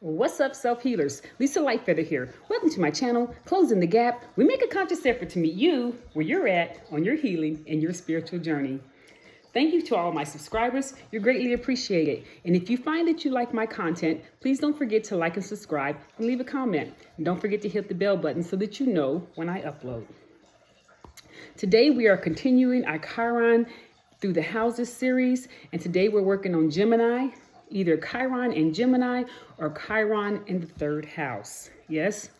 What's up, self-healers? Lisa Lightfeather here. Welcome to my channel, Closing the Gap. We make a conscious effort to meet you where you're at on your healing and your spiritual journey. Thank you to all my subscribers. You're greatly appreciated. And if you find that you like my content, please don't forget to like and subscribe and leave a comment. And don't forget to hit the bell button so that you know when I upload. Today we are continuing our Chiron through the houses series. And today we're working on Gemini. Either Chiron and Gemini or Chiron in the third house. Yes.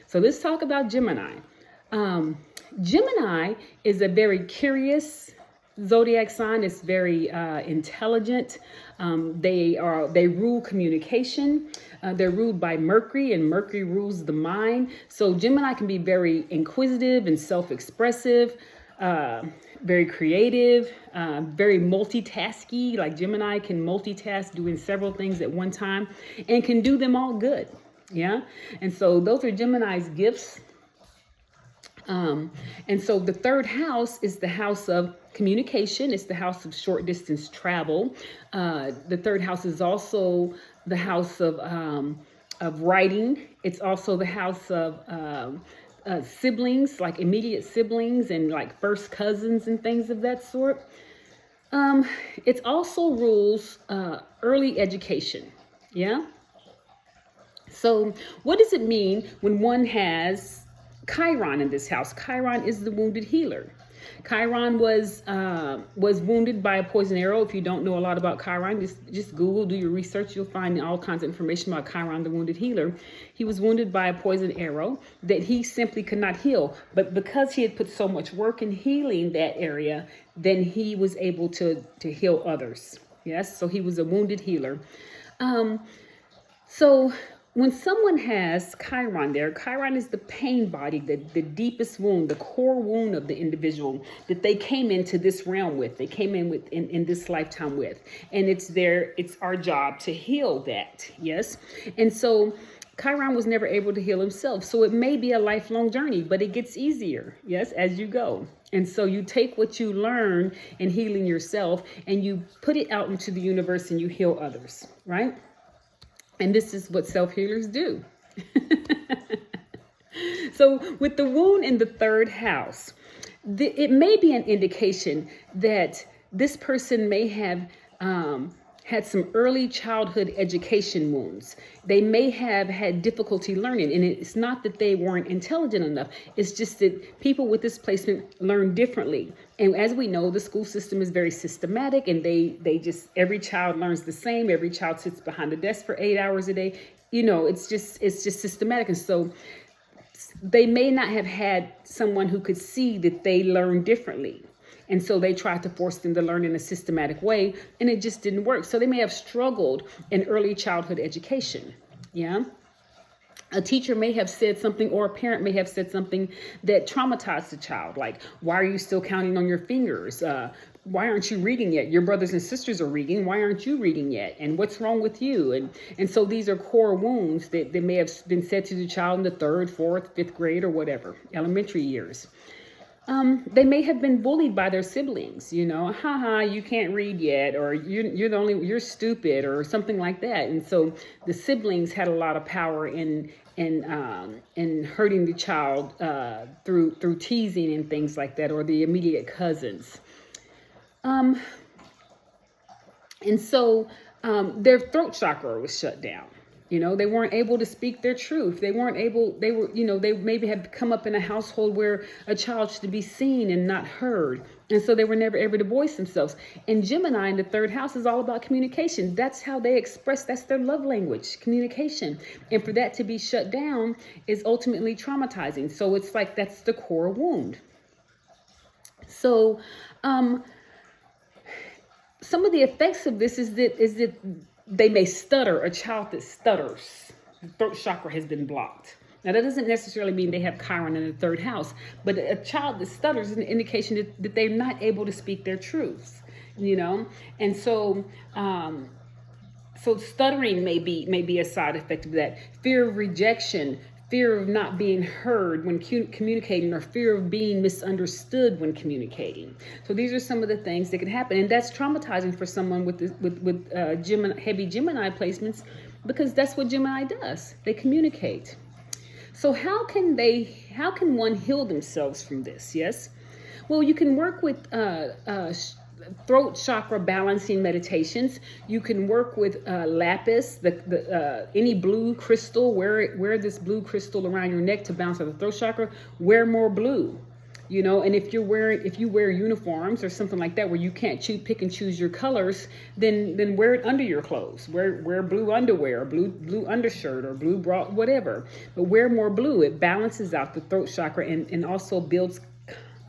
So let's talk about Gemini. Gemini is a very curious zodiac sign. It's very intelligent. They rule communication. They're ruled by Mercury, and Mercury rules the mind. So Gemini can be very inquisitive and self-expressive. Very creative, very multitasky. Like Gemini can multitask, doing several things at one time and can do them all good. Yeah. And so those are Gemini's gifts. And so the third house is the house of communication. It's the house of short distance travel. The third house is also the house of writing. It's also the house of siblings, like immediate siblings and like first cousins and things of that sort. It also rules early education. Yeah. So what does it mean when one has Chiron in this house? Chiron is the wounded healer. Chiron was wounded by a poison arrow. If you don't know a lot about Chiron, just Google, do your research. You'll find all kinds of information about Chiron, the wounded healer. He was wounded by a poison arrow that he simply could not heal. But because he had put so much work in healing that area, then he was able to heal others. Yes, so he was a wounded healer. So when someone has Chiron there, Chiron is the pain body, the deepest wound, the core wound of the individual that they came into this realm with, they came in with in this lifetime with. And it's our job to heal that. Yes. And so Chiron was never able to heal himself. So it may be a lifelong journey, but it gets easier. Yes, as you go. And so you take what you learn in healing yourself and you put it out into the universe and you heal others. Right. And this is what self-healers do. So with the wound in the third house, it may be an indication that this person may have had some early childhood education wounds. They may have had difficulty learning. And it's not that they weren't intelligent enough. It's just that people with this placement learn differently. And as we know, the school system is very systematic and they just, every child learns the same. Every child sits behind the desk for 8 hours a day. You know, it's just systematic. And so they may not have had someone who could see that they learn differently. And so they tried to force them to learn in a systematic way, and it just didn't work. So they may have struggled in early childhood education. Yeah. A teacher may have said something, or a parent may have said something that traumatized the child. Like, why are you still counting on your fingers? Why aren't you reading yet? Your brothers and sisters are reading. Why aren't you reading yet? And what's wrong with you? And so these are core wounds that may have been said to the child in the 3rd, 4th, 5th grade or whatever, elementary years. They may have been bullied by their siblings, you know, you can't read yet, or you're stupid or something like that. And so the siblings had a lot of power in hurting the child through teasing and things like that, or the immediate cousins. And so their throat chakra was shut down. You know, they weren't able to speak their truth. They maybe had come up in a household where a child should be seen and not heard. And so they were never able to voice themselves. And Gemini in the third house is all about communication. That's how they express, that's their love language, communication. And for that to be shut down is ultimately traumatizing. So it's like, that's the core wound. So, some of the effects of this is that they may stutter. A child that stutters, the throat chakra has been blocked. Now, that doesn't necessarily mean they have Chiron in the third house, but a child that stutters is an indication that they're not able to speak their truths, you know? And so, so stuttering may be a side effect of that. Fear of rejection, fear of not being heard when communicating, or fear of being misunderstood when communicating. So these are some of the things that can happen, and that's traumatizing for someone with heavy Gemini placements, because that's what Gemini does. They communicate. So how can one heal themselves from this? Yes. Well, you can work with throat chakra balancing meditations. You can work with lapis, any blue crystal. Wear this blue crystal around your neck to balance out the throat chakra. Wear more blue. And if you wear uniforms or something like that where you can't pick and choose your colors, then wear it under your clothes. Wear blue underwear, blue undershirt, or blue bra, whatever. But wear more blue. It balances out the throat chakra and also builds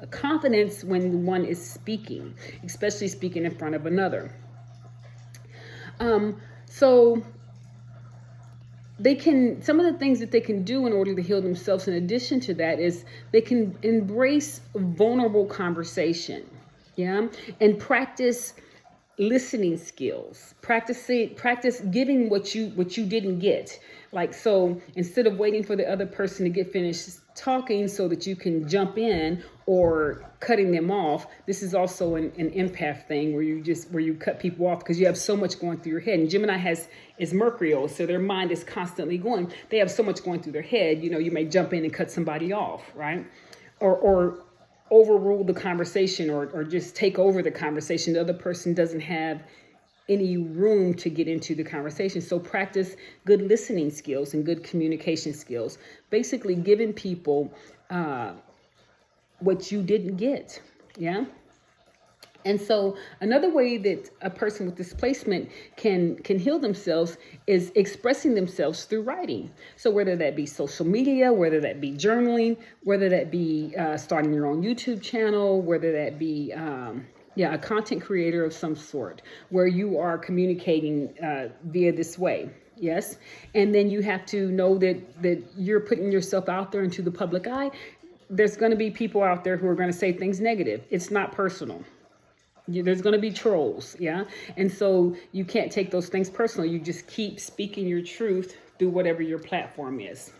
confidence when one is speaking, especially speaking in front of another. So some of the things that they can do in order to heal themselves in addition to that is they can embrace vulnerable conversation, and practice listening skills. Practice giving what you didn't get. Like, so instead of waiting for the other person to get finished talking so that you can jump in, or cutting them off. This is also an empath thing where you cut people off because you have so much going through your head. And Gemini is Mercurial, so their mind is constantly going. They have so much going through their head. You may jump in and cut somebody off, right? Or overrule the conversation, or just take over the conversation. The other person doesn't have any room to get into the conversation. So practice good listening skills and good communication skills. Basically giving people what you didn't get. Yeah. And so another way that a person with displacement can heal themselves is expressing themselves through writing. So whether that be social media, whether that be journaling, whether that be starting your own YouTube channel, whether that be a content creator of some sort, where you are communicating via this way. Yes. And then you have to know that you're putting yourself out there into the public eye. There's going to be people out there who are going to say things negative. It's not personal. There's going to be trolls. Yeah. And so you can't take those things personal. You just keep speaking your truth through whatever your platform is.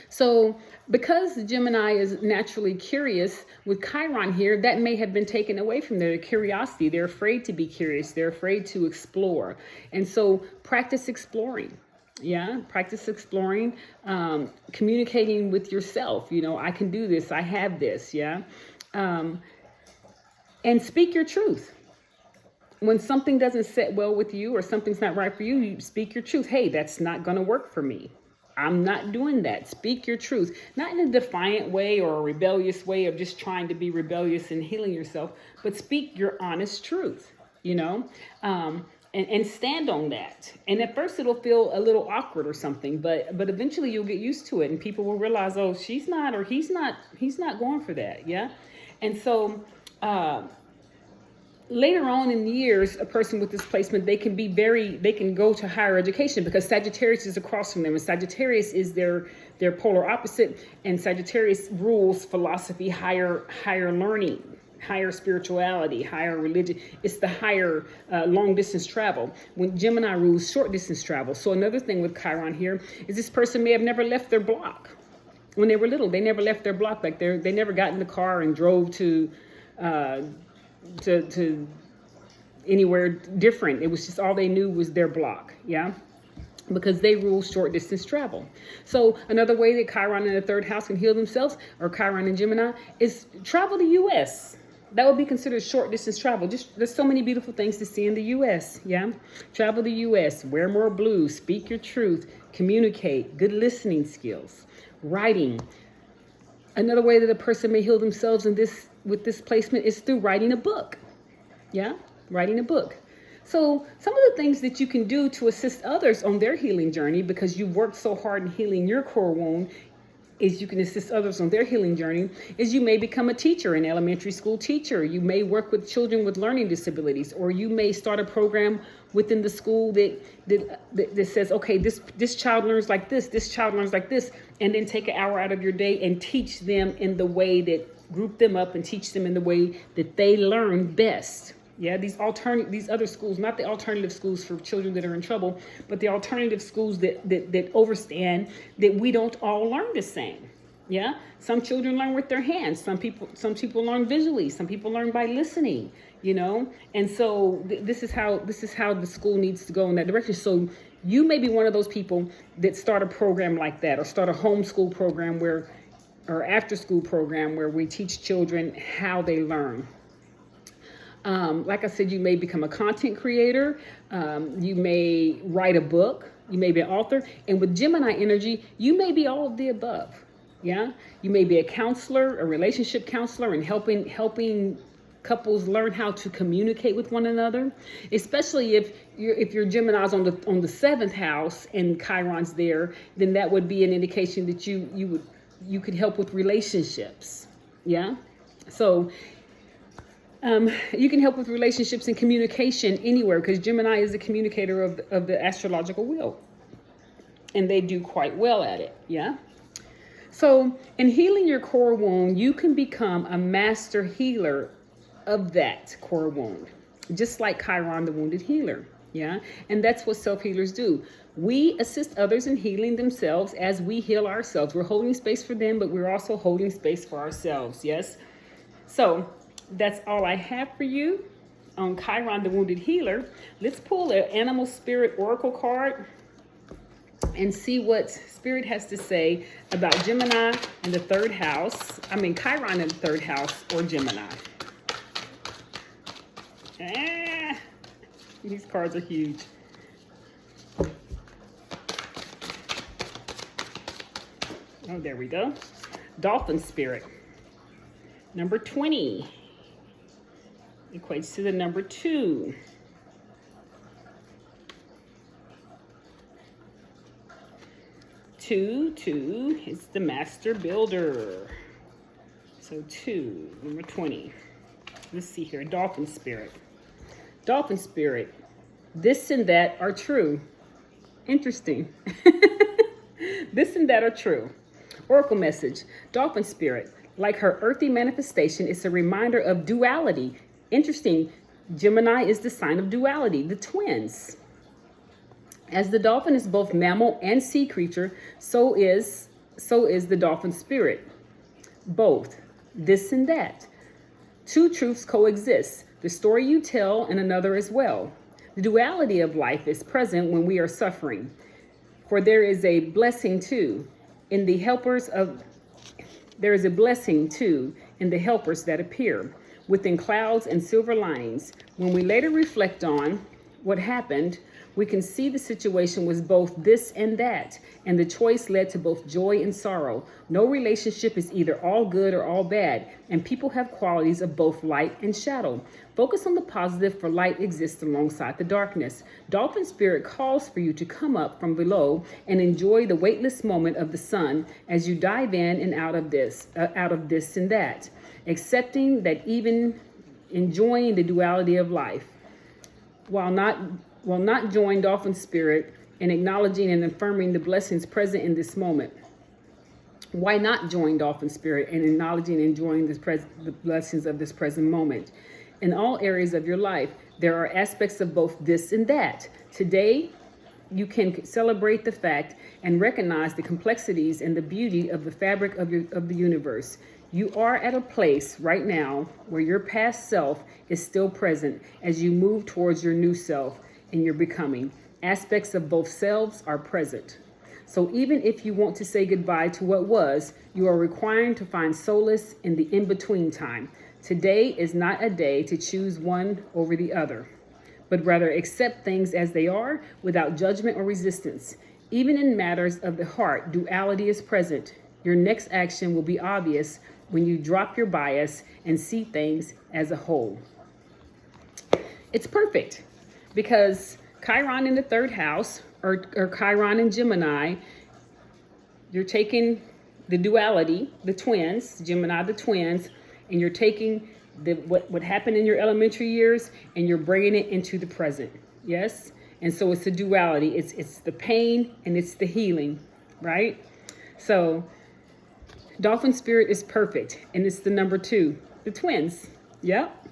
So because Gemini is naturally curious, with Chiron here, that may have been taken away from their curiosity. They're afraid to be curious. They're afraid to explore. And so practice exploring. Yeah, practice exploring, communicating with yourself. I can do this. I have this. Yeah. And speak your truth. When something doesn't sit well with you, or something's not right for you, you speak your truth. Hey, that's not going to work for me. I'm not doing that. Speak your truth, not in a defiant way or a rebellious way of just trying to be rebellious and healing yourself, but speak your honest truth, and stand on that. And at first it'll feel a little awkward or something, but eventually you'll get used to it, and people will realize, oh, she's not, or he's not going for that. Yeah. And so, later on in the years, a person with displacement, they can go to higher education, because Sagittarius is across from them, and Sagittarius is their polar opposite, and Sagittarius rules philosophy, higher learning, higher spirituality, higher religion. It's the higher long distance travel, when Gemini rules short distance travel. So another thing with Chiron here is this person may have never left their block. When they were little, they never left their block. Like they never got in the car and drove to anywhere different. It was just all they knew was their block. Yeah. Because they rule short distance travel. So another way that Chiron in the third house can heal themselves, or Chiron and Gemini, is travel the U.S. That would be considered short distance travel. There's so many beautiful things to see in the U.S. Yeah. Travel the U.S., wear more blue, speak your truth, communicate, good listening skills, writing. Another way that a person may heal themselves with this placement is through writing a book. Yeah, writing a book. So some of the things that you can do to assist others on their healing journey, because you've worked so hard in healing your core wound, is you can assist others on their healing journey, is you may become a teacher, an elementary school teacher. You may work with children with learning disabilities, or you may start a program within the school that says, okay, this child learns like this child learns like this, and then take an hour out of your day and teach them in the way that, group them up and teach them in the way that they learn best. Yeah, these other schools, not the alternative schools for children that are in trouble, but the alternative schools that overstand that we don't all learn the same. Yeah, some children learn with their hands. Some people learn visually. Some people learn by listening. And so this is how the school needs to go in that direction. So You may be one of those people that start a program like that, or start a homeschool program or after school program where we teach children how they learn. Like I said, you may become a content creator. You may write a book. You may be an author. And with Gemini energy, you may be all of the above. Yeah. You may be a counselor, a relationship counselor, and helping couples learn how to communicate with one another, especially if your Gemini's on the seventh house and Chiron's there, then that would be an indication that you could help with relationships. Yeah. So you can help with relationships and communication anywhere, because Gemini is the communicator of the astrological wheel, and they do quite well at it. Yeah. So in healing your core wound, you can become a master healer of that core wound, just like Chiron, the wounded healer. Yeah. And that's what self-healers do. We assist others in healing themselves as we heal ourselves. We're holding space for them, but we're also holding space for ourselves. Yes. So that's all I have for you on Chiron, the wounded healer. Let's pull an animal spirit oracle card and see what Spirit has to say about Gemini in the third house. Chiron in the third house, or Gemini. These cards are huge. Oh, there we go. Dolphin Spirit. Number 20. Equates to the number 2. 2 is the master builder. So 2, number 20. Let's see here. Dolphin Spirit. Dolphin Spirit. This and that are true. Interesting. This and that are true. Oracle message. Dolphin Spirit. Like her earthy manifestation, it's a reminder of duality. Interesting. Gemini is the sign of duality, the twins. As the dolphin is both mammal and sea creature, so is the dolphin spirit. Both, this and that. Two truths coexist, the story you tell and another as well. The duality of life is present when we are suffering, for there is a blessing too in the helpers that appear within clouds and silver linings. When we later reflect on what happened, we can see the situation was both this and that, and the choice led to both joy and sorrow. No relationship is either all good or all bad, and people have qualities of both light and shadow. Focus on the positive, for light exists alongside the darkness. Dolphin Spirit calls for you to come up from below and enjoy the weightless moment of the sun as you dive in and out of this and that, accepting that, even enjoying the duality of life. While not join Dolphin Spirit in acknowledging and affirming the blessings present in this moment. Why not join Dolphin Spirit in acknowledging and enjoying the blessings of this present moment? In all areas of your life, there are aspects of both this and that. Today, you can celebrate the fact and recognize the complexities and the beauty of the fabric of the universe. You are at a place right now where your past self is still present as you move towards your new self and your becoming. Aspects of both selves are present. So even if you want to say goodbye to what was, you are required to find solace in the in-between time. Today is not a day to choose one over the other, but rather accept things as they are without judgment or resistance. Even in matters of the heart, duality is present. Your next action will be obvious when you drop your bias and see things as a whole. It's perfect because Chiron in the third house, or Chiron in Gemini, you're taking the duality, the twins, Gemini, the twins, and you're taking what happened in your elementary years and you're bringing it into the present. Yes? And so it's a duality. It's the pain and it's the healing, right? So Dolphin Spirit is perfect, and it's the number 2, the twins. Yep.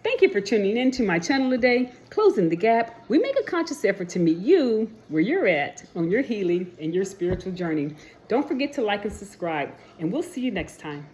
Thank you for tuning in to my channel today. Closing the Gap. We make a conscious effort to meet you where you're at on your healing and your spiritual journey. Don't forget to like and subscribe, and we'll see you next time.